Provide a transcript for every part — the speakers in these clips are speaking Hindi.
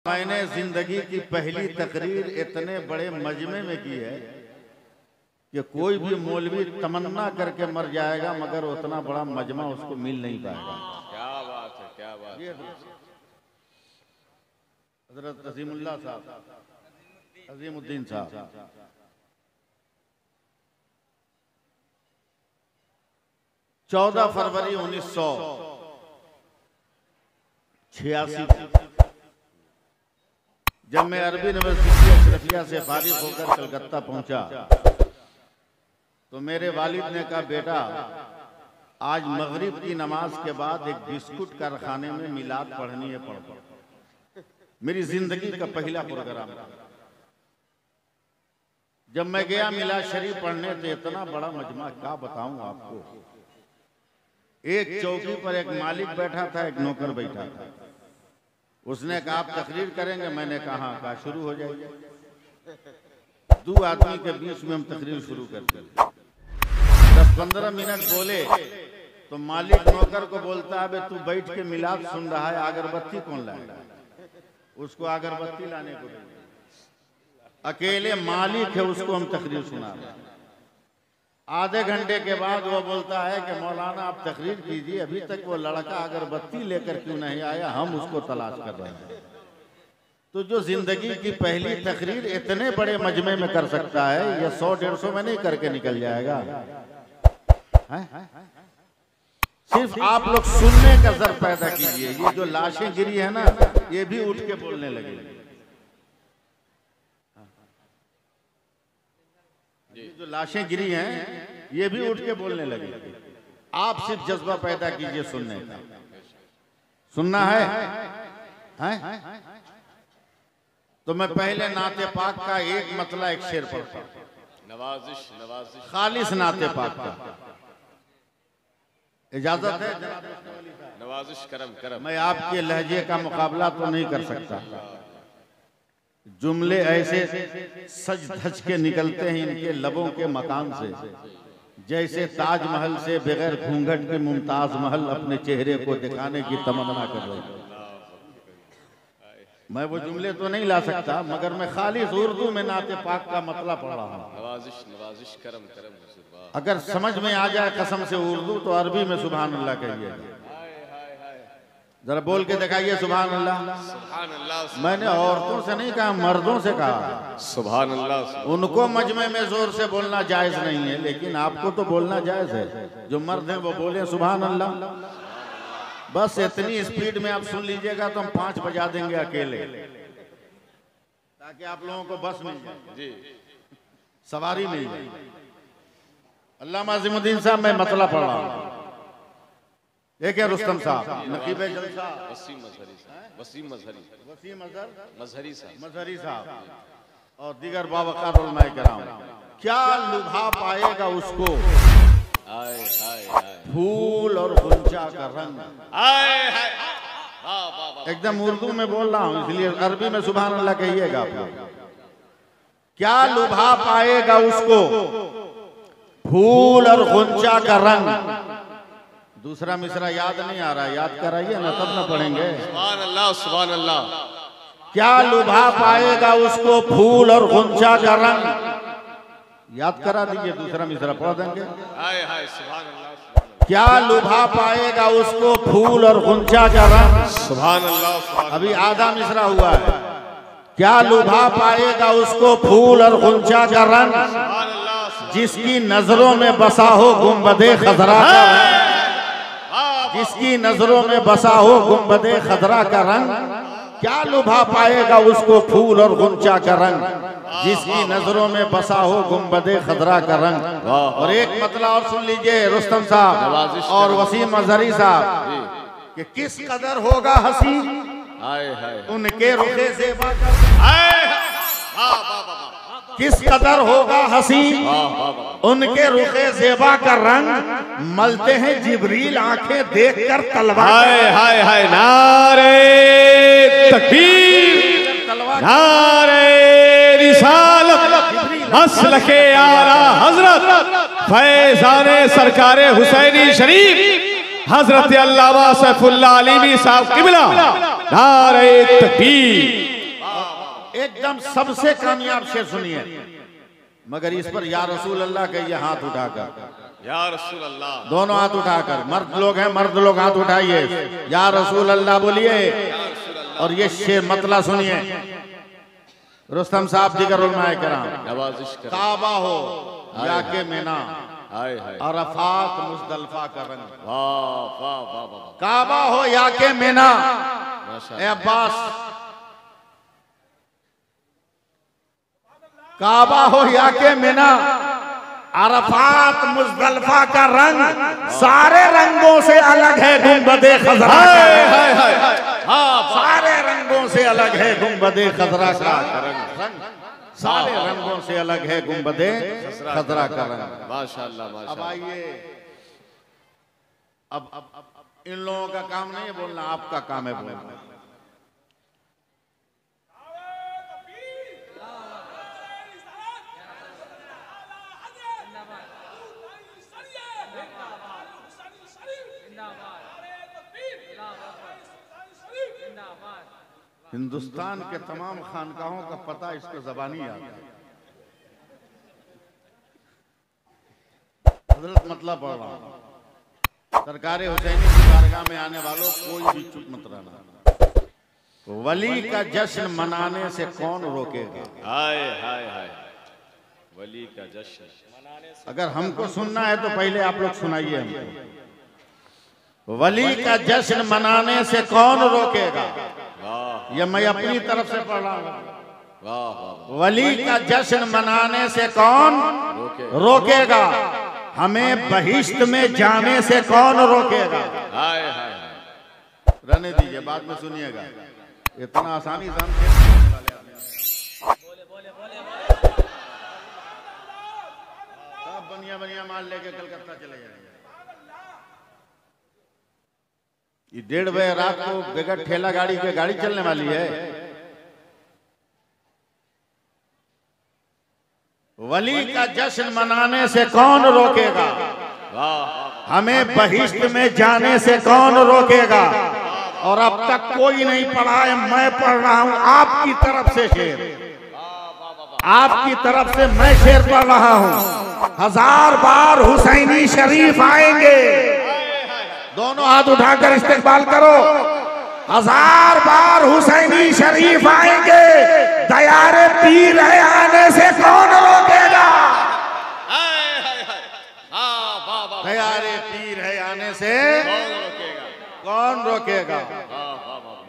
मैंने जिंदगी की पहली तकरीर इतने बड़े मजमे में की है कि कोई भी मौलवी तमन्ना करके मर जाएगा मगर उतना बड़ा मजमा उसको मिल नहीं पाएगा। क्या बात है, क्या बात है। हजरत अजीमुल्लाह साहब, अजीमुद्दीन साहब, चौदह फरवरी 1986 जब मैं अरबी यूनिवर्सिटी अशरफिया से फारिग होकर कलकत्ता पहुंचा तो मेरे वालिद ने कहा, बेटा आज मगरिब की नमाज के बाद एक बिस्कुट कारखाने में मिलाद पढ़नी है, पढ़। मेरी जिंदगी का पहला प्रोग्राम था। जब मैं गया मिलाद शरीफ पढ़ने तो इतना बड़ा मजमा, क्या बताऊं आपको। एक चौकी पर एक मालिक बैठा था, एक नौकर बैठा था। उसने कहा, आप तकरीर करेंगे? मैंने कहा शुरू हो जाइए। दो आदमी के बीच में हम तकरीर शुरू करते। 10-15 मिनट बोले तो मालिक नौकर को बोलता है, तू बैठ के मिलाद सुन रहा है, अगरबत्ती कौन लाएगा? उसको अगरबत्ती लाने को बोले। अकेले मालिक है, उसको हम तकरीर सुना रहे हैं। आधे घंटे के बाद वो बोलता है कि मौलाना आप तकरीर कीजिए, अभी तक वो लड़का अगरबत्ती लेकर क्यों नहीं आया, हम उसको तलाश कर रहे हैं। तो जो जिंदगी की पहली तकरीर इतने बड़े मजमे में कर सकता है, ये 100-150 में नहीं करके निकल जाएगा। सिर्फ आप लोग सुनने का जर पैदा कीजिए। ये जो लाशें गिरी है ना, ये भी उठ के बोलने लगे। जो लाशें गिरी हैं ये भी उठ के बोलने लगे। आप सिर्फ जज्बा पैदा कीजिए सुनने का। सुनना है? तो मैं पहले नाते पाक का एक मतला एक शेर पढ़ता हूं। नवाजिश नवाजिश खालिस नाते पाक का। इजाजत है? नवाजिश करम करम। मैं आपके लहजे का मुकाबला तो नहीं कर सकता। जुमले ऐसे सज धज के निकलते हैं इनके लबों के मकान से, जैसे ताजमहल से बगैर घूंघट के मुमताज महल अपने चेहरे को दिखाने की तमन्ना कर रही है। मैं वो जुमले तो नहीं ला सकता, मगर मैं खालिस उर्दू में नाते पाक का मतलब पढ़ रहा हूँ। नवाजिश नवाजिश करम करम। अगर समझ में आ जाए कसम से उर्दू तो अरबी में सुभान अल्लाह कहिए। जरा बोल के दिखाइए सुभान अल्लाह। सुभान अल्लाह। मैंने औरतों से नहीं कहा, मर्दों से कहा सुभान अल्लाह। उनको मजमे में जोर से बोलना जायज नहीं है, लेकिन आपको तो बोलना जायज है। जो मर्द है वो बोले सुभान अल्लाह। बस इतनी स्पीड में आप सुन लीजिएगा तो हम 5 बजा देंगे अकेले, ताकि आप लोगों को बस मिल जाए जी, सवारी मिल जाए। अल्लामा अज़ीमुद्दीन साहब मैं मतला पढ़ रहा हूँ। एक है रुस्तम साहब, नकीब जलसा, वसीम मजहरी साहब, वसीम मजहरी साहब और दीगर बावकार उलमाए किराम। क्या लुभा पाएगा उसको हाय हाय हाय फूल और गुंजा का रंग। हाय हाय एकदम उर्दू में बोल रहा हूँ, इसलिए अरबी में सुभान अल्लाह कहिएगा आप लोग। क्या लुभा पाएगा उसको फूल और गुंजा का रंग। दूसरा मिसरा याद नहीं आ रहा, याद कराइए ना, तब ना पढ़ेंगे। सुभान अल्लाह सुभान अल्लाह। क्या लुभा पाएगा उसको फूल और गुंजा का रंग। याद करा दीजिए, दूसरा मिसरा पढ़ देंगे। हाय हाय सुभान अल्लाह। क्या लुभा पाएगा उसको फूल और गुंजा का रंग। सुभान अल्लाह। अभी आधा मिसरा हुआ है। क्या लुभा पाएगा उसको फूल और गुंजा का रंग, सुभान अल्लाह। जिसकी नजरों में बसा हो गुंबदे खजरा का रंग। जिसकी नजरों में बसा हो गुंबदे खजरा का रंग। क्या लुभा पाएगा उसको फूल और गुंजा का रंग, जिसकी नजरों में बसा हो गुंबदे खजरा का रंग। और एक मतला और सुन लीजिए रुस्तम साहब और वसीम मजहरी साहब, कि किस कदर होगा हंसी हाय हाय उनके रुखे ज़ेबा का। किस कदर होगा हंसी उनके रुखे ज़ेबा का रंग, मलते हैं जिब्रील आंखें देखकर तलवार। हाय हाय हाय नारे तकबीर, नारे रिसालत, मसलके आला हजरत फैजाने सरकारे हुसैनी शरीफ हजरत अल्लामा सैफुल्लाह अलीमी साहब किबला, नारे तकबीर, एकदम सबसे कामयाब शेर सुनिए, मगर इस पर या रसूल अल्लाह कहिए हाथ उठाकर, या रसूल अल्लाह, दोनों हाथ उठाकर। मर्द लोग हैं, मर्द लोग हाथ उठाइए, या रसूल अल्लाह बोलिए। और ये शेर मतला सुनिए, रुस्तम साहब दीगर उलमाए कराम, नवाजिश करें। काबा हो या के मीना, हाय हाय, अरफात मुजदलफा का रंग। वाह वाह वाह वाह, काबा हो या के मीना, माशा ए अब्बास, काबा हो या के मीना, अरफात मुजदलफा का रंग सारे रंगों से अलग है गुंबदे खजरा का। हाँ, सारे रंगों से अलग है गुंबदे खजरा का रंग, सारे रंगों से अलग है गुंबदे खजरा का रंग। माशाअल्लाह अब माशाअल्लाह। आइए, अब इन लोगों का काम नहीं है बोलना, आपका काम है बोलना। हिंदुस्तान के तमाम खानकाहों का पता इसको जबानी याद है। हजरत मतलब पढ़ रहा हूं, सरकार हुसैनी की बारगाह में आने वालों कोई भी चुप मत रहना। वली का जश्न मनाने से कौन रोकेगा? हाय हाय हाय, वली का जश्न मनाने से। अगर हमको सुनना है तो पहले आप लोग सुनाइए हमको। वली का जश्न मनाने से कौन रोकेगा? ये मैं अपनी तरफ से पढ़ रहा हूँ। वाह, वली का जश्न मनाने से कौन रोकेगा? हमें बहिश्त में जाने से कौन रोकेगा? हाय हाय, रहने दीजिए, बाद में सुनिएगा। इतना आसानी से हम सब बनिया माल लेके कलकत्ता चले जाएंगे। ये 1:30 बजे रात को बगैर ठेला गाड़ी के गाड़ी चलने वाली है। वली का जश्न मनाने से कौन रोकेगा? हमें बहिश्त में जाने से कौन रोकेगा? और अब तक कोई नहीं पढ़ा है, मैं पढ़ रहा हूं आपकी तरफ से शेर, आपकी तरफ से मैं शेर पढ़ रहा हूं। 1000 बार हुसैनी शरीफ आएंगे, दोनों हाथ उठाकर इस्तेकबाल करो। 1000 बार हुसैनी शरीफ आएंगे, दयारे पीर है आने से कौन रोकेगा? दयारे पीर है आने से कौन रोकेगा?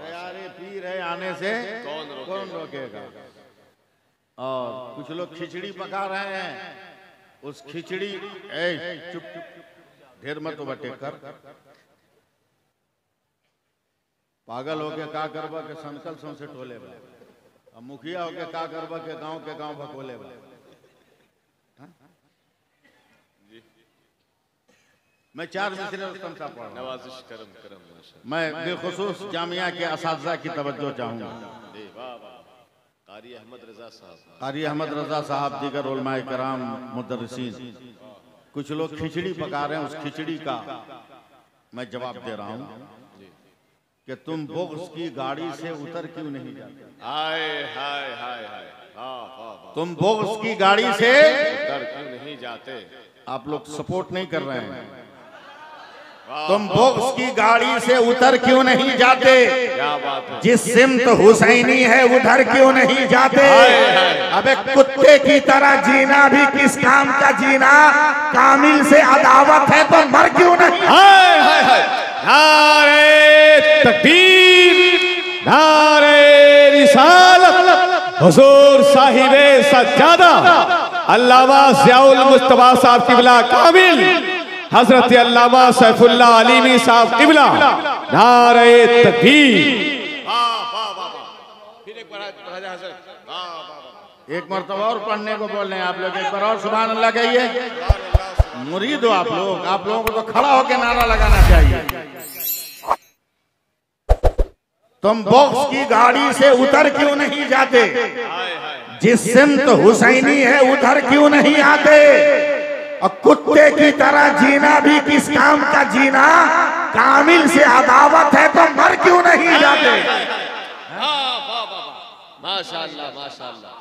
दयारे पीर है आने से कौन रोकेगा? और कुछ लोग खिचड़ी पका रहे हैं, उस खिचड़ी, चुप चुप ढेर मत बटे कर, पागल होके का करबा के संकल से टोले बा, अब मुखिया होके का करबा के गांव भकोले बा। मैं 4 मिसरे रुस्तम साहब पढ़ रहा हूं। नवाजिश करम करम माशाअल्लाह। मैं बेखुसूस जामिया के असातिज़ा की तवज्जो चाहूंगा। कारी अहमद रजा साहब, कारी अहमद रजा साहब, दीगर उलमाए कराम, मुदर्रिसीन, कुछ लोग खिचड़ी पका रहे हैं, उस खिचड़ी का मैं जवाब दे रहा हूं कि तुम बुग़्ज़ की गाड़ी से उतर क्यों नहीं जाते? हाय हाय हाय हाय, वाह, तुम बुग़्ज़ की गाड़ी से उतर क्यों नहीं जाते? आप लोग सपोर्ट नहीं कर रहे हैं। तुम बुग़्ज़ की गाड़ी से उतर क्यों नहीं जाते? क्या बात है। जिस सिमत हुसैनी है उधर क्यों नहीं जाते? अबे कुत्ते की तरह जीना भी किस काम का जीना? कामिल से अदावत है तो मर क्यों नहीं? हाय हाय हाय, नारे तकबीर, नारे रिसालत, हुजूर साहिबे सज्जादा अल्लामा ज़ियाउल मुस्तफा साहब किबला कामिल, हजरत अल्लामा सैफुल्लाह अलीमी साहब किबला, नारे तकबीर। एक मरतबा और पढ़ने को बोल रहे हैं आप लोग, एक बार और सुभान अल्लाह कहिए। मुरीद हो आप लोगों को तो खड़ा होकर नारा लगाना चाहिए। तुम बुग़्ज़ की गाड़ी से उतर क्यों नहीं जाते? जिस सिमत हुसैनी है उधर क्यों नहीं आते? और कुत्ते की तरह जीना भी किस काम का जीना? कामिल से अदावत है तो मर क्यों नहीं जाते? माशाअल्लाह माशाअल्लाह,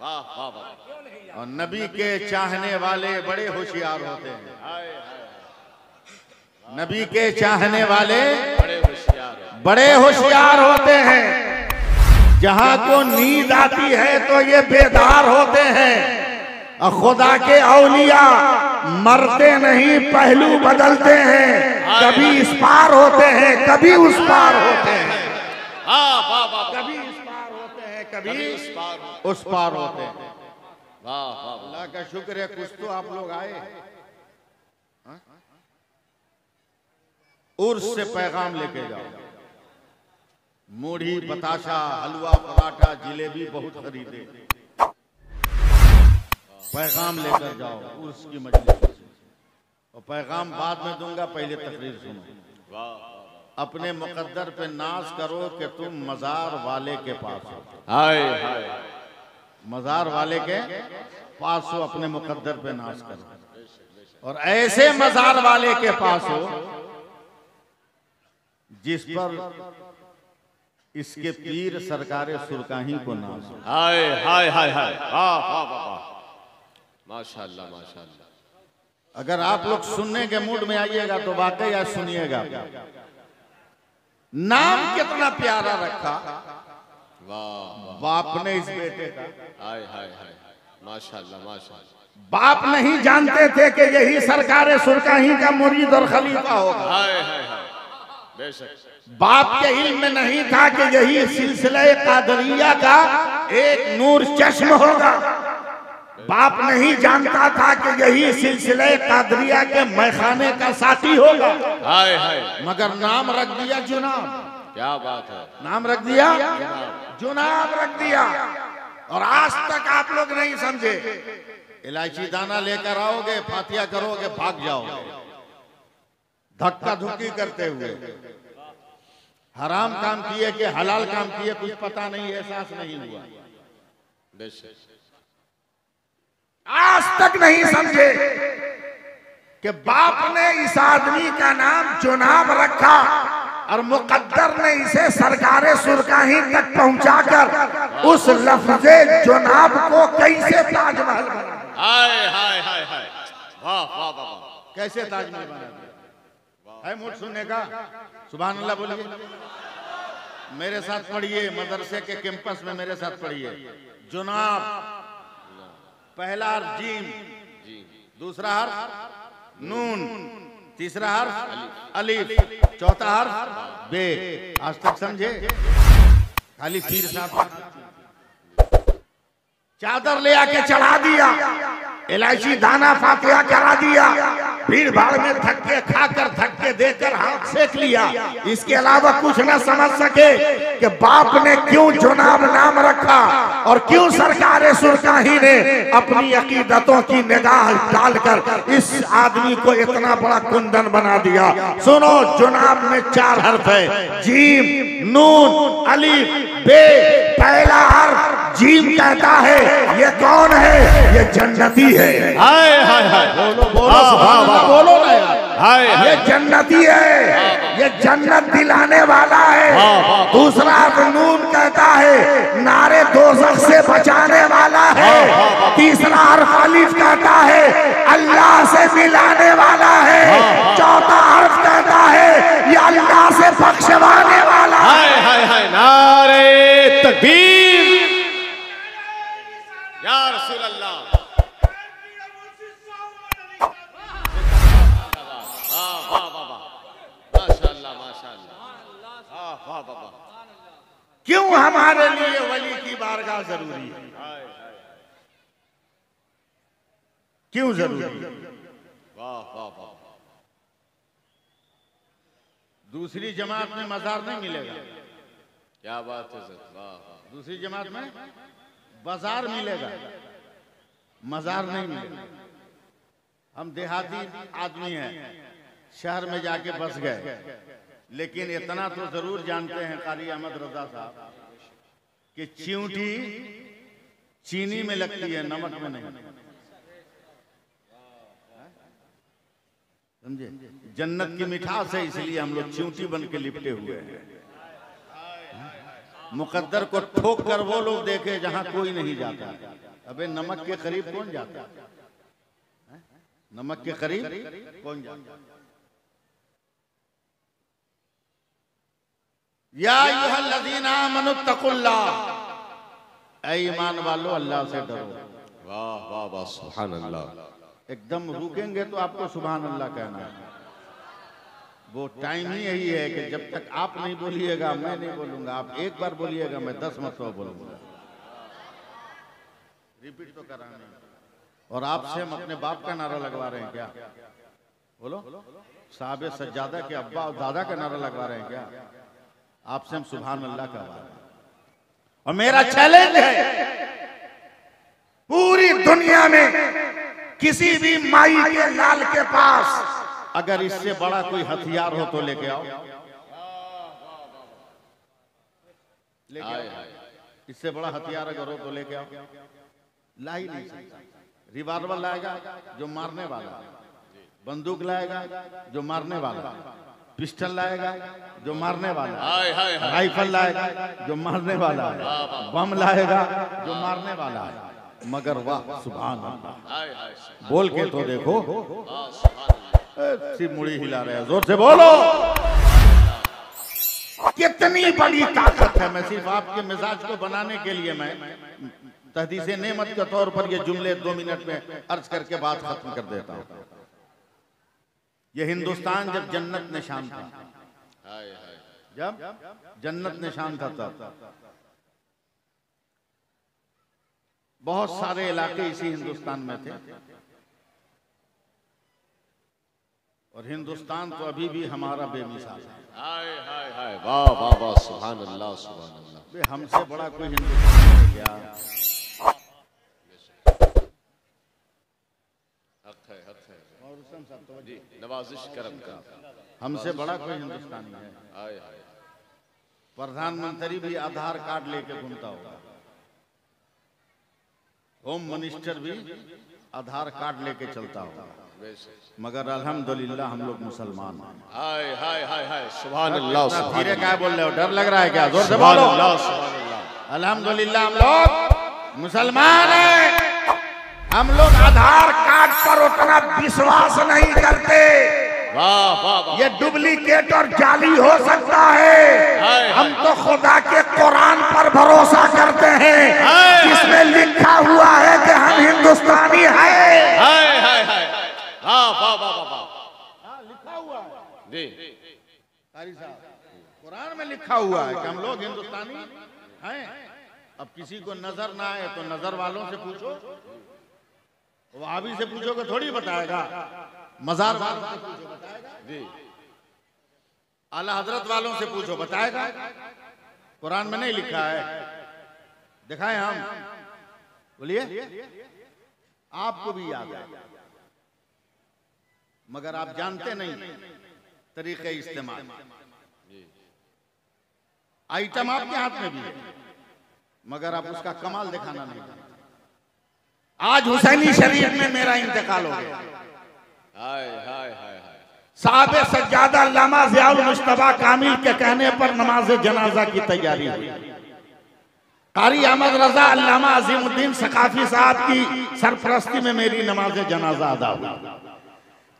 वाह वाह वाह। और नबी के चाहने वाले बड़े होशियार होते हैं। नबी के चाहने वाले बड़े होशियार होते हैं। जहां को नींद आती है तो ये बेदार होते हैं। और खुदा के औलिया मरते नहीं, पहलू बदलते हैं। कभी इस पार होते हैं, कभी उस पार होते हैं। कभी इस पार होते हैं, कभी उस पार होते हैं। अल्लाह का शुक्र है कुछ तो आप लोग आए। उर्स से पैगाम लेके जाओ। मूढ़ी, बताशा, हलवा, पराठा, जिलेबी बहुत खरीदे। पैगाम लेकर जाओ उर्स की मजलिस से। और पैगाम बाद में दूंगा, पहले तकरीर सुनो। अपने मुकद्दर पे नाज करो कि तुम मजार वाले के पास हो। हाय हाय, मजार वाले के पास हो, अपने मुकद्दर पे नाज करो। और ऐसे मजार वाले के पास हो जिस पर इसके पीर सरकारे सुरकाही को नाज हो। हाय हाय हाय हाय, वाह वाह वाह, माशाअल्लाह माशाअल्लाह। अगर आप लोग सुनने के मूड में आइएगा तो वाकई आज सुनिएगा। नाम कितना प्यारा रखा वाह, बाप ने इस बेटे का। हाय हाय हाय, माशाअल्लाह माशाअल्लाह। बाप नहीं जानते थे कि यही सरकारे सुरकाही का मुरीद और खलीफा होगा। हाय हाय हाय, बेशक। बाप के इल्म में नहीं था कि यही सिलसिले कादरिया का एक नूर चश्म होगा। बाप नहीं जानता था कि यही सिलसिले कादरिया के मैखाने का साथी होगा। हाय हाय, मगर नाम रख दिया जुनाब। क्या बात है, नाम रख दिया जुनाब रख दिया। और आज तक आप लोग नहीं समझे। इलायची दाना लेकर आओगे, फातिया करोगे, भाग जाओगे धक्का धुक्की करते हुए। हराम काम किए कि हलाल काम किए कुछ पता नहीं, एहसास नहीं हुआ। बेशक। आज तक नहीं समझे कि बाप ने इस आदमी का नाम जुनाब रखा और मुकद्दर ने इसे सरकारे सुरकाही तक पहुंचाकर उस लफ्ज़े जुनाब को कैसे ताजमहल बना। हाय हाय हाय हाय, वाह वाह वाह, कैसे ताजमहल बना दिया है। मूड सुनने का सुभान अल्लाह बोलिए। मेरे साथ पढ़िए, मदरसे के कैंपस में मेरे साथ पढ़िए। जुनाब, पहला हर्फ जीम, दूसरा हर्फ नून, तीसरा हर्फ अलीफ, चौथा हर्फ बे। आज तक समझे? खाली पीर साहब चादर ले आके चढ़ा दिया, इलायची दाना फातिया करा दिया, भीड़ भाड़ में धक्के खाकर धक्के देकर हाथ सेक लिया। इसके अलावा कुछ न समझ सके कि बाप ने क्यों जुनाब नाम रखा और क्यों सरकारे सुरकाही ने अपनी अकीदतों की निगाह डालकर इस आदमी को इतना बड़ा कुंदन बना दिया। सुनो, जुनाब में 4 हर्फ है, जीम, नून, अलीफ, बे। पहला हर्फ जीम कहता है ये कौन है? ये जन्नती है। हाय हाय हाय, बोलो बोलो सुभान अल्लाह बोलो ना यार। हाय हाय, ये जन्नती है, ये जन्नत दिलाने वाला है। दूसरा हर्फ नून कहता है नारे दोज़ख से बचाने वाला है। तीसरा हर्फ अलीफ कहता है अल्लाह से मिलाने वाला है। चौथा हर्फ कहता है ये अल्लाह से बख्शवाने वाला है। हाय हाय हाय, नारे तकबीर या रसूल अल्लाह। माशाअल्लाह माशाअल्लाह, वाह वाह वाह। क्यों हमारे लिए वली की बारगाह जरूरी है? क्यों जरूरी है? वाह वाह वाह, दूसरी जमात में मजार नहीं मिलेगा। क्या बात है सर, वाह वाह। दूसरी जमात में बाजार मिलेगा, मजार नहीं मिलेगा। हम देहाती आदमी हैं, शहर में जाके बस गए, लेकिन इतना तो जरूर जानते हैं कारी अहमद रजा साहब कि चिऊटी चीनी में लगती है, नमक में नहीं। समझे? जन्नत की मिठास है, इसलिए हम लोग चिऊटी बन के लिपटे हुए हैं। मुकद्दर को ठोक कर वो लोग देखे जहां कोई नहीं जाता। अबे नमक के करीब कौन जाता है? नमक के करीब कौन जाता? या अय्युहल्लज़ीना आमनुत्तकुल्लाह, ऐ ईमान वालों अल्लाह से डरो। वाह वाह वाह, सुभान अल्लाह। एकदम रुकेंगे तो आपको सुभान अल्लाह कहना है। वो टाइम ही यही है कि जब तक आप नहीं बोलिएगा मैं नहीं बोलूंगा, आप एक बार बोलिएगा मैं 10 मरतबा बोलूंगा। रिपीट तो कराना है। और आपसे हम अपने बाप का नारा लगवा रहे हैं क्या? बोलो। साहब सज्जादा के अब्बा और दादा का नारा लगवा रहे हैं क्या? आपसे हम सुभान अल्लाह का बात। और मेरा चैलेंज है पूरी दुनिया में किसी भी माई के लाल के पास अगर इससे बड़ा कोई हथियार हो तो लेके आओ, लेके आओ। इससे बड़ा हथियार अगर हो तो लेके आओ। ला ही नहीं सकता। रिवॉल्वर लाएगा जो मारने वाला, बंदूक लाएगा जो मारने वाला, पिस्टल लाएगा जो मारने वाला, राइफल लाएगा जो मारने वाला है, बम लाएगा जो मारने वाला है। मगर वाह सुभान अल्लाह, बोल के तो देखो। सिर्फ मुड़ी हिला रहे हैं, जोर से बोलो। कितनी बड़ी ताकत है। मैं सिर्फ आपके मिजाज को बनाने के लिए मैं तहदीसे नेमत के तौर पर ये जुमले 2 मिनट में अर्ज करके बात खत्म कर देता हूँ। ये हिंदुस्तान जब जन्नत निशान था, जब जन्नत निशान था, तब बहुत सारे इलाके इसी हिंदुस्तान में थे। और हिंदुस्तान तो अभी भी हमारा बेमिसाल है। हाय हाय हाय, वाह वाह वाह, सुभान अल्लाह सुभान अल्लाह। हमसे बड़ा कोई हिंदुस्तान है क्या? हक है, हक है। जी, नवाजिश करम का। हमसे बड़ा कोई हिंदुस्तानी है? हाय हाय। प्रधानमंत्री भी आधार कार्ड लेके घूमता होगा, होम मिनिस्टर भी आधार कार्ड लेके चलता होगा, मगर अल्हम्दुलिल्लाह हम लोग मुसलमान हैं। हाय हाय हाय हाय, सुभान अल्लाह। धीरे क्या बोल रहे हो? डर लग रहा है क्या? जोर से बोलो। अल्हम्दुलिल्लाह हम लोग मुसलमान हैं। हम लोग आधार कार्ड पर उतना विश्वास नहीं करते। वाह वाह वाह, ये डुप्लीकेट और जाली हो सकता है। हम तो खुदा के कुरान पर भरोसा करते हैं जिसमें लिखा हुआ है कि हम हिंदुस्तानी हैं। हाय हाय हाय, वाह वाह वाह वाह, लिखा हुआ है जी कारी साहब, कुरान में लिखा हुआ है कि हम लोग हिंदुस्तानी हैं। अब किसी को नजर ना आए तो नजर वालों से पूछो, वहाबी से पूछोगे थोड़ी बताएगा, मजार वालों से पूछो बताएगा जी, आला हजरत वालों से पूछो बताएगा। कुरान में नहीं लिखा है, दिखाएं हम। बोलिए। आपको भी याद है मगर आप जानते नहीं तरीके इस्तेमाल। आइटम आपके हाथ में भी है मगर आप उसका कमाल दिखाना नहीं जानते। आज हुसैनी शरीफ में मेरा इंतकाल हो गया। हाय हाय हाय हाय, साहब सज्जादा अल्लामा ज़ियाउल मुश्तबा कामिल के कहने पर नमाज जनाजा की तैयारी हुई। कारी अहमद रजा अल्लामा अजीमुद्दीन सकाफी साहब की सरपरस्ती में मेरी नमाज जनाजा अदा हुई।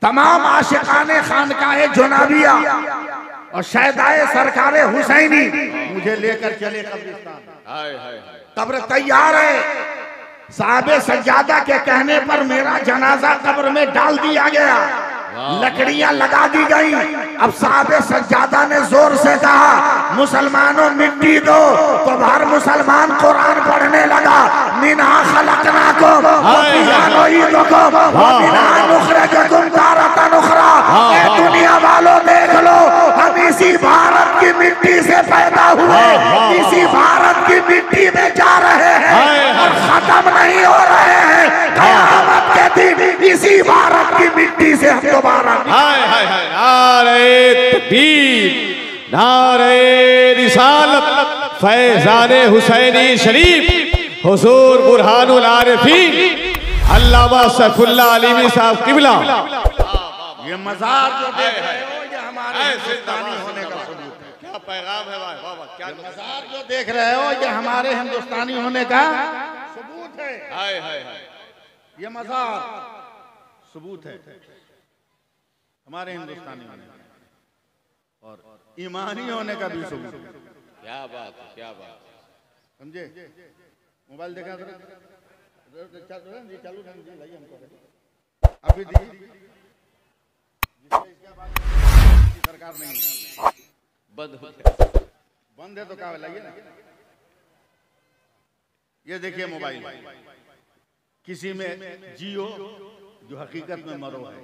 तमाम आशिकाने खानकाहे जुनाबिया और शहदाए सरकारे हुसैनी मुझे लेकर चले कब्रिस्तान। हाय हाय हाय, कब्र तैयार है। साहब सज्जादा के कहने पर मेरा जनाजा कब्र में डाल दिया गया, लकड़ियां लगा दी गई। अब साहब सज्जादा ने जोर से कहा, मुसलमानों मिट्टी दो। तो हर मुसलमान कुरान पढ़ने लगा, मिन्हा खलकनाकुम व फिहा नुईदुकुम व मिन्हा नुखरिजुकुम तारतन उखरा। ए दुनिया वालों देख लो, हम इसी भारत की मिट्टी से पैदा हुए, इसी भारत की मिट्टी में जा रहे हैं और खत्म नहीं हो रहे हैं। क़यामत के दिन इसी भारत की मिट्टी से हम दोबारा। हाय हाय हाय, नारे तकबीर, नारे रिसालत, फैज़ाने हुसैनी शरीफ, हुजूर बुरहानुल आरिफीन अल्लामा सैफुल्लाह अलीमी साहब किबला। ये मज़ार जो देख रहे हो ये हमारे हिंदुस्तानी होने का सबूत है। पैगाम है भाई, वाह वाह, क्या मज़ार जो देख रहे हो ये हमारे हिंदुस्तानी होने का सबूत है। हाय हाय हाय, ये मज़ार सबूत है हमारे हिंदुस्तानी होने का और ईमानी होने का भी सबूत है। क्या बात है, क्या बात है। समझे? मोबाइल देखा जरा, चालू लाइए हमको अभी सरकार नहीं बंद हो गया, बंद है तो क्या लाइए ना। ये देखिए मोबाइल, किसी में जियो जो हकीकत में मरो है,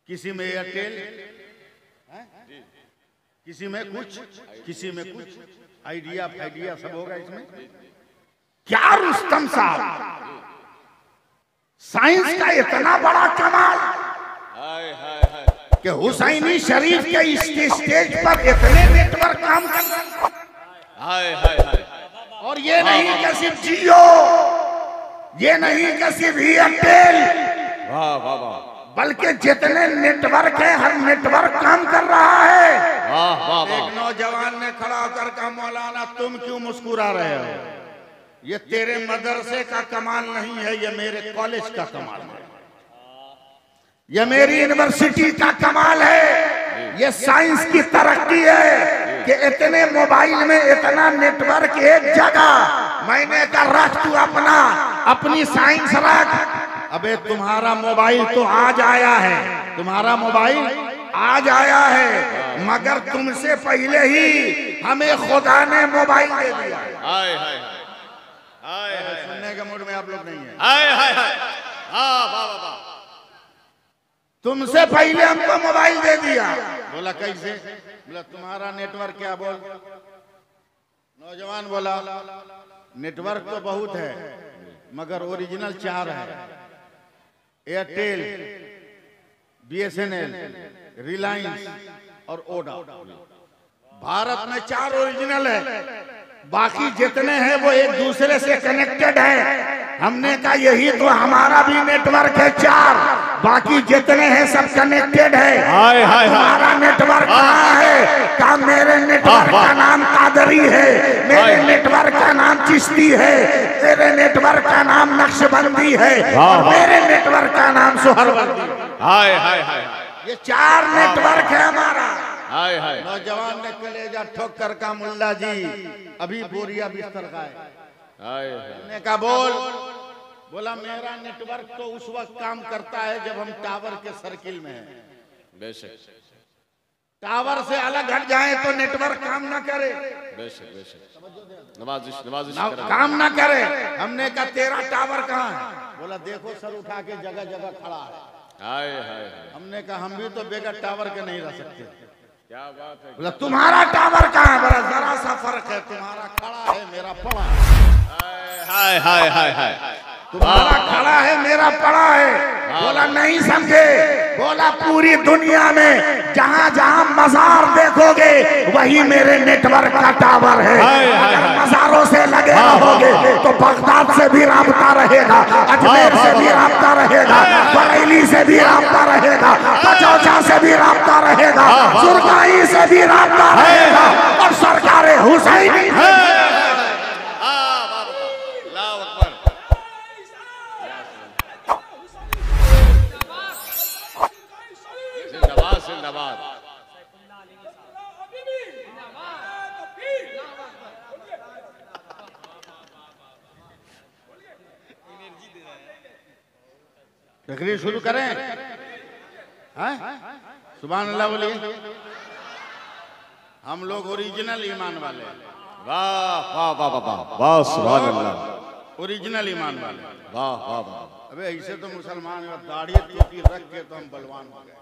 किसी में एयरटेल, किसी में कुछ, किसी में कुछ, आइडिया फाइडिया सब होगा इसमें। क्या रुस्तम साहब, साइंस का इतना बड़ा कमाल हाय हाय हाय, कि हुसैनी शरीफ के इस स्टेज पर इतने नेटवर्क काम कर रहे हैं। हाय हाय हाय, और ये नहीं कि सिर्फ जियो, ये नहीं कि सिर्फ एयरटेल, वाह वाह वाह, बल्कि जितने नेटवर्क है हर नेटवर्क काम कर रहा है। वाह वाह वाह, एक नौजवान ने खड़ा होकर कहा, मौलाना तुम क्यों मुस्कुरा रहे हो? ये तेरे मदरसे का कमाल नहीं है, ये मेरे कॉलेज का कमाल है, ये मेरी यूनिवर्सिटी का कमाल है, ये साइंस की तरक्की है कि इतने मोबाइल में इतना नेटवर्क एक जगह। मैंने कहा रख तू अपनी साइंस रख। अबे तुम्हारा मोबाइल तो आज आया है, तुम्हारा मोबाइल आज आया है, मगर तुमसे पहले ही हमें खुदा ने मोबाइल दे दिया। हाय हाय हाय हाय, सुनने के मूड में आप लोग नहीं है। हाय हाय हाय, हाँ वाह वाह वाह, तुमसे पहले हमको मोबाइल दे दिया। बोला कैसे? बोला तुम्हारा नेटवर्क क्या? बोल। नौजवान बोला नेटवर्क तो बहुत है मगर ओरिजिनल 4 है, एयरटेल, BSNL, रिलायंस और ओडा। भारत में 4 ओरिजिनल है, बाकी जितने हैं वो एक दूसरे से कनेक्टेड है। हमने कहा यही तो हमारा भी नेटवर्क है 4, बाकी जितने हैं सब कनेक्टेड है। हाय हाय, हमारा नेटवर्क कहाँ है? कहा मेरे नेटवर्क का नाम कादरी है, मेरे नेटवर्क का नाम चिश्ती है, मेरे नेटवर्क का नाम नक्शबंदी है, और मेरे नेटवर्क का नाम सोहरवर्दी। हाय हाय हाय, ये 4 नेटवर्क है हमारा। हाय हाय, नौजवान ने कलेजा ठोक कर कहा, मुल्ला जी अभी बोरिया बिस्तर का है। हाय हमने कहा बोल। बोला मेरा नेटवर्क तो उस वक्त काम करता है जब हम टावर के सर्किल में हैं। बेशक, टावर से अलग हट जाए तो नेटवर्क काम ना करे, बेशक बेशक, नवाजिश नवाजिश काम ना करे। हमने कहा तेरा टावर कहाँ है? बोला देखो सर उठा के जगह जगह खड़ा है। हाय हाय हाय, हमने कहा हम भी तो बेगर टावर के नहीं रह सकते। क्या बात है। बोला तुम्हारा टावर कहाँ है? बोला जरा सा फर्क है, तुम्हारा खड़ा है मेरा पड़ा है। हाय हाय हाय हाय, तुम्हारा खड़ा है मेरा पड़ा है। बोला नहीं समझे। बोला पूरी दुनिया में जहाँ जहाँ मजार देखोगे वही मेरे नेटवर्क का टावर है। अगर मजारों से लगे रहोगे तो बगदाद से भी राब्ता रहेगा, अजमेर से भी राब्ता रहेगा, बरेली से भी राब्ता रहेगा, कचौचा से भी राब्ता रहेगा, सुरगाई से भी राब्ता रहेगा, और सरकार हुसैनी जिंदाबाद। तकरीर शुरू करें? सुभान अल्लाह बोलिए। हम लोग ओरिजिनल ईमान वाले, वाह वाह वाह वाह वाह, सुभान अल्लाह, ओरिजिनल ईमान वाले। वाह वाह वाह। अबे ऐसे तो मुसलमान दाढ़ी टोपी रख के तो हम बलवान हो गए।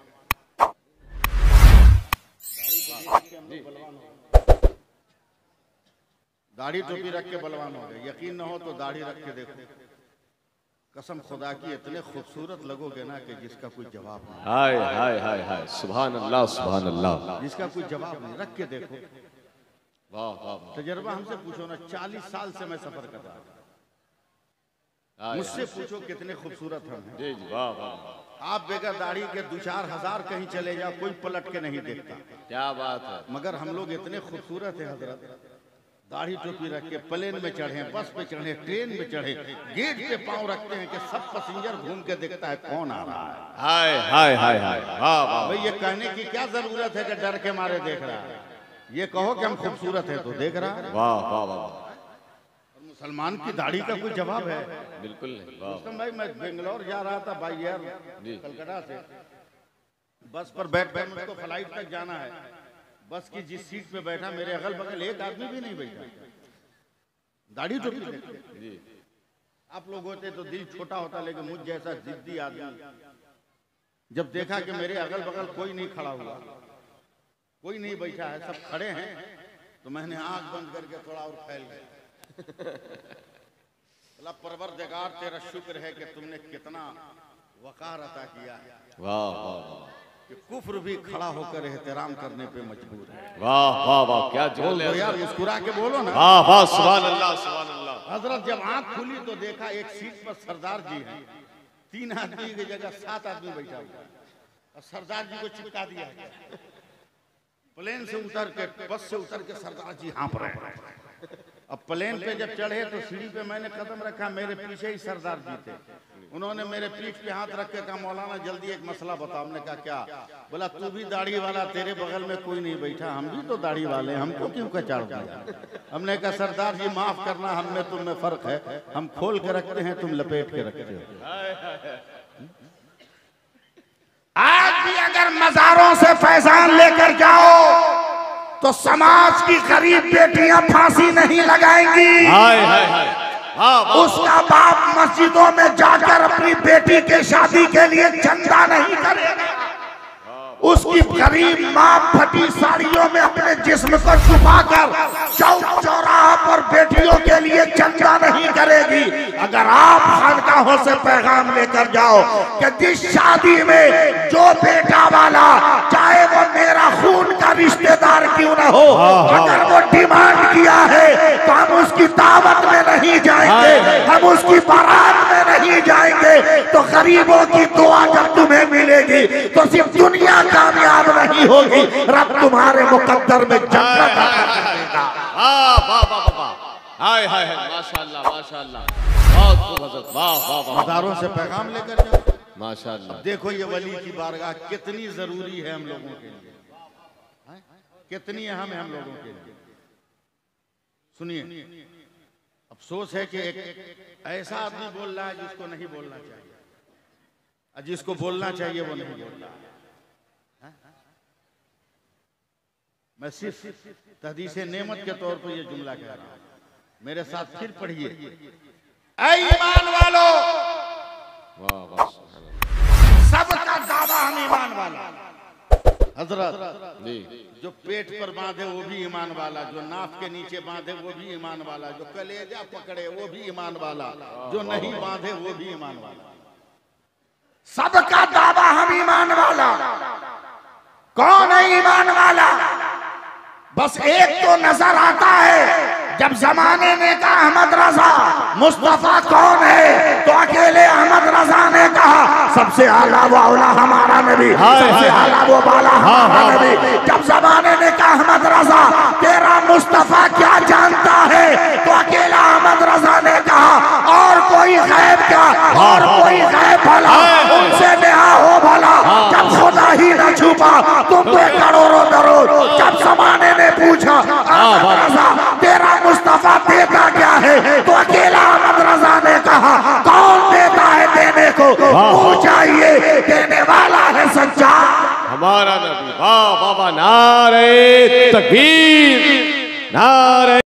दाढ़ी टोपी रख के बलवान हो गए। यकीन न हो तो दाढ़ी रख के देखो, कसम खुदा की इतने खूबसूरत लगोगे ना कि जिसका कोई जवाब नहीं। हाय हाय हाय हाय, सुभान अल्लाह सुभान अल्लाह, जिसका कोई जवाब नहीं। रख के देखो, वाह वाह वाह। तजर्बा हमसे पूछो ना, 40 साल से मैं सफर कर रहा हूं। मुझसे पूछो कितने खूबसूरत हम हैं। जी जी, वाह वाह, आप बगैर दाढ़ी के 2-4 हजार कहीं चले जाओ, कोई पलट के नहीं देखता। क्या बात है। मगर हम लोग इतने खूबसूरत हैं हजरत, दाढ़ी टोपी रख के प्लेन में चढ़े, बस पे चढ़े, ट्रेन में चढ़े, गेट पे पांव रखते हैं कि सब पैसेंजर घूम के देखता है कौन आ रहा है। हाय हाय हाय हाय, वाह वाह, भाई ये कहने की क्या जरूरत है कि डर के मारे देख रहा है। ये कहो कि हम खूबसूरत है तो देख रहा है। वाह वाह वाह, मुसलमान की दाढ़ी का कोई जवाब है? बिल्कुल नहीं। वाह रुस्तम भाई, मैं बेंगलोर जा रहा था बाई एयर, कलकत्ता से बस पर बैठ बैठ मुझको फ्लाइट तक जाना है। बस की जिस सीट पे बैठा मेरे अगल बगल एक आदमी भी नहीं बैठा, दाढ़ी टोपी जी। आप लोग होते तो दिल छोटा होता, लेकिन मुझ जैसा जिद्दी आदमी जब देखा कि मेरे अगल बगल कोई नहीं खड़ा हुआ, कोई नहीं बैठा है, सब खड़े हैं, तो मैंने आंख बंद करके थोड़ा और फैल गया। अल्लाह परवरदिगार तेरा शुक्र है कि तुमने कितना वकार अता किया है। वाह वाह, कि कुफ्र भी खड़ा होकर एहतराम करने पे मजबूर है। वाह वाह वाह, क्या बोल जोल दो है यार, मुस्कुरा के बोलो ना। वाह वाह, सुभान अल्लाह सुभान अल्लाह। हजरत जब आंख खुली तो देखा एक सीट पर सरदार जी हैं, 3 आदमी की जगह 7 आदमी बैठा हुआ है, और सरदार जी को चिपका दिया है। प्लेन से उतर के, बस से उतर के सरदार जी हाँफ रहे हैं। अब प्लेन पे जब चढ़े तो सीढ़ी पे मैंने कदम रखा, मेरे पीछे ही सरदार जी थे। उन्होंने मेरे पीठ पे हाथ रख के कहा, मौलाना जल्दी एक मसला बताओ। हमने कहा क्या? बोला तू भी दाढ़ी वाला, तेरे बगल में कोई नहीं बैठा, हम भी तो दाढ़ी वाले, हमको क्यों कचाड़ दिया? हमने कहा सरदार जी माफ करना, हम में तुम में फर्क है, हम खोल के रखते हैं, तुम लपेट के रखते हो। आज भी अगर मजारों से फैजान लेकर जाओ तो समाज की गरीब बेटियां फांसी नहीं लगाएंगी। हाय हाय हाय, उसका बाप मस्जिदों में जाकर अपनी बेटी के शादी के लिए चंदा नहीं करेगा। उसकी गरीब माँ फटी साड़ियों में अपने जिस्म को छुपाकर चौक चौराहा पर बेटियों के लिए चंदा नहीं करेगी। अगर आप खानकाहों से पैगाम लेकर जाओ कि जिस शादी में जो बेटा वाला, चाहे वो मेरा खून का रिश्तेदार क्यों न हो, अगर वो डिमांड किया है तो हम उसकी दावत में नहीं जाएंगे, हम उसकी बारात में नहीं जाएंगे। तो गरीबों की दुआ जब तुम्हें मिलेगी तो सिर्फ दुनिया कामयाब नहीं होगी, रब तुम्हारे मुकद्दर में जन्नत अता करेगा। वाह वाह वाह वाह, हाय हाय हाय, माशाअल्लाह माशाअल्लाह, बहुत खूब हज़रत, वाह वाह वाह। मज़ारों से पैगाम लेकर जाओ, माशाअल्लाह। देखो ये वली की बारगाह कितनी जरूरी है हम लोगों के लिए, कितनी अहम है हम लोगों के लिए। सुनिए, अफसोस है कि एक ऐसा आदमी बोल रहा है जिसको नहीं बोलना चाहिए, और जिसको बोलना चाहिए वो नहीं बोल रहा है। मैं सिर्फ तहदीसे नेमत के तौर पर ये जुमला कह रहा हूं, मेरे साथ फिर पढ़िए। ऐ ईमान वालों, वाह वाह, सबका दावा हम ईमान वाला। हजरत जी, जो पेट पर बांधे वो भी ईमान वाला, जो नाक के नीचे बांधे वो भी ईमान वाला, जो कलेजा पकड़े वो भी ईमान वाला, जो नहीं बांधे वो भी ईमान वाला। सबका दावा हम ईमान वाला। कौन है ईमान वाला? बस एक तो नजर आता है, जब जमाने ने कहा अहमद रजा मुस्तफा कौन है, तो अकेले अहमद रजा ने कहा सबसे आला वो औला हमारा नबी, सबसे आला वो बाला हमारा नबी। जब जमाने ने कहा अहमद रजा तेरा मुस्तफा क्या जानता है, तो अकेला अहमद रजा ने कहा और कोई गैब क्या, और कोई गैब भला उनसे नेहा हो भला। जब खुदा ही न छुपा तुम पे करोड़ों दरोड़। जब जमाने ने पूछा अहमद रजा तेरा मुस्तफा देता क्या है, तो अकेला अहमद रजा ने कहा कौन देता है देने को, चाहिए देने वाला है सच्चा हमारा नबी। वाह वाह वाह, नारे तकबीर, नारे